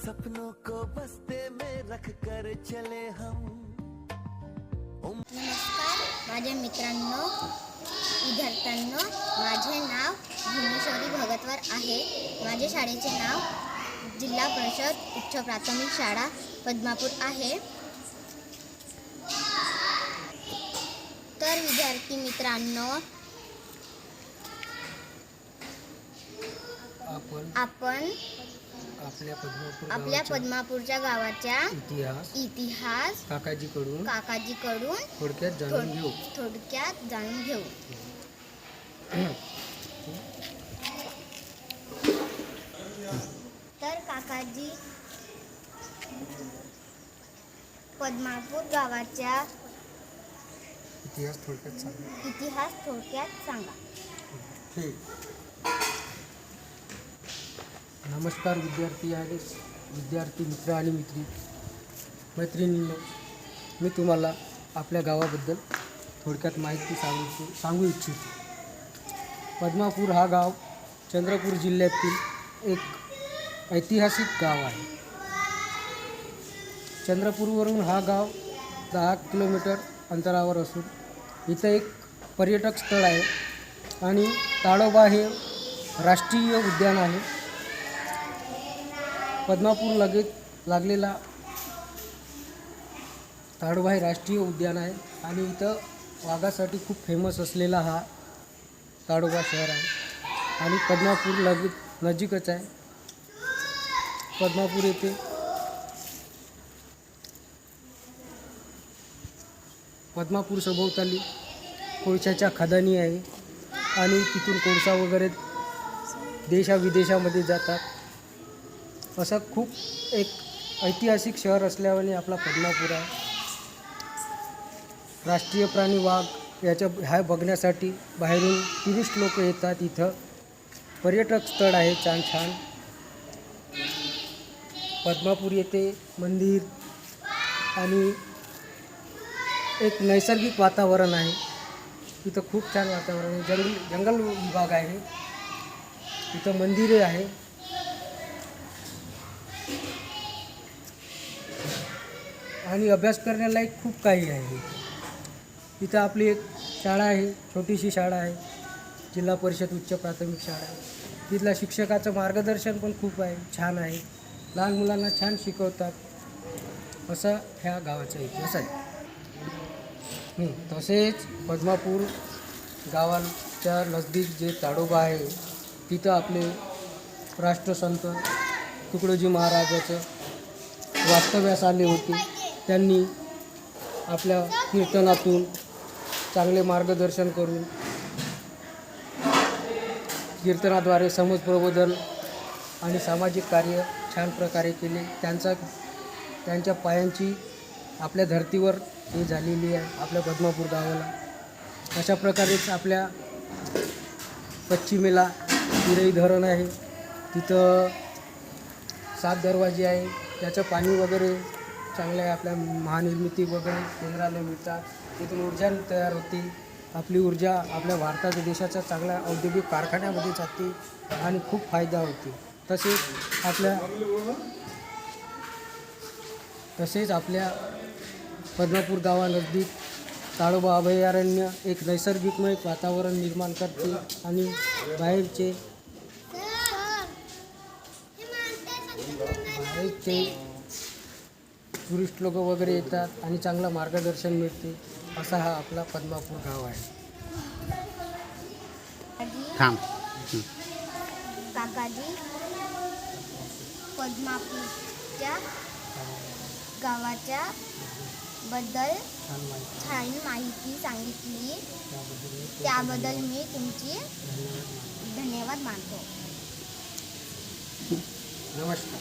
सपनों को बस्ते में रख कर चले हम। नमस्कार माझ्या मित्रांनो, विद्यार्थ्यांनो, माझे नाव भुवनेश्वरी भगतवर आहे। माझ्या शाळेचे नाव जिल्हा परिषद उच्च प्राथमिक शाळा पद्मापूर आहे। तर विद्यार्थी मित्रांनो, आपण आपल्या पद्मापूरच्या गावाच्या इतिहास काकाजीकडून थोडक्यात जाणून घेऊ। तर काकाजी, पद्मापूर गावाच्या इतिहास थोडक्यात सांगा। नमस्कार विद्यार्थी मित्र आणि मैत्रिणींनो, मी तुम्हाला आपल्या गावाबद्दल थोडक्यात माहिती सांगू इच्छितो। पद्मापूर हा गाव चंद्रपूर जिल्ह्यातील एक ऐतिहासिक गाव आहे। चंद्रपूरवरून हा गाव 10 किलोमीटर अंतरावर असून इथं एक पर्यटक स्थळ आहे आणि ताडोबा हे राष्ट्रीय उद्यान आहे। पद्मापूर लगेच लागलेला ताडोबा हे राष्ट्रीय उद्यान आहे आणि इथं वाघासाठी खूप फेमस असलेला हा ताडोबा शहर आहे आणि पद्मापूर लगेच नजीकच आहे। पद्मापूर येथे पद्मापूर सभोवताली कोळशाच्या खदानी आहे आणि तिथून कोळसा वगैरे देशाविदेशामध्ये जातात। असं खूप एक ऐतिहासिक शहर असल्याने आपला पद्मापूर आहे। राष्ट्रीय प्राणी वाघ ह्या बघण्यासाठी बाहेरून टुरिस्ट लोक येतात। इथं पर्यटक स्थळ आहे छान। पद्मापूर येथे मंदिर आणि एक नैसर्गिक वातावरण आहे। इथं खूप छान वातावरण आहे। जंगल विभाग आहे, इथं मंदिरे आहे आणि अभ्यास करण्यालायक खूप काही आहे। इथं आपली एक शाळा आहे, छोटीशी शाळा आहे, जिल्हा परिषद उच्च प्राथमिक शाळा आहे। तिथल्या शिक्षकाचं मार्गदर्शन पण खूप आहे, छान आहे। लहान मुलांना छान शिकवतात। असं ह्या गावाचा इतिहास आहे। तसेच पद्मापूर गावाच्या नजदीक जे ताडोबा आहे तिथं आपले राष्ट्रसंत तुकडोजी महाराजाचं वास्तव्यास आले होते। त्यांनी आपल्या कीर्तनातून चांगले मार्गदर्शन करून कीर्तनाद्वारे समाज प्रबोधन आणि सामाजिक कार्य छान प्रकारे केले। त्यांच्या पायांची आपल्या धर्तीवर हे झालेली आहे आपल्या पद्मापूर गावाला। अशा प्रकारेच आपल्या पश्चिमेला तिरई धरण आहे, तिथं 7 दरवाजे आहे, त्याचं पाणी वगैरे चांगलं आहे। आपल्या महानिर्मिती वगैरे केंद्राला मिळतात, तिथून ऊर्जा तयार होते। आपली ऊर्जा आपल्या भारताच्या देशाच्या चांगल्या औद्योगिक कारखान्यामध्ये जाते आणि खूप फायदा होते। तसेच आपल्या पद्मापूर गावानजदीक ताडोबा अभयारण्य एक नैसर्गिकमय वातावरण निर्माण करते आणि बाहेरचे टुरिस्ट लोक वगैरे येतात आणि चांगलं मार्गदर्शन मिळते। असा हा आपला पद्मापूर गाव आहे। काकाजी, पद्मापूरच्या गावाच्या बद्दल छान माहिती सांगितली, त्याबद्दल मी तुमची धन्यवाद मानतो। नमस्कार।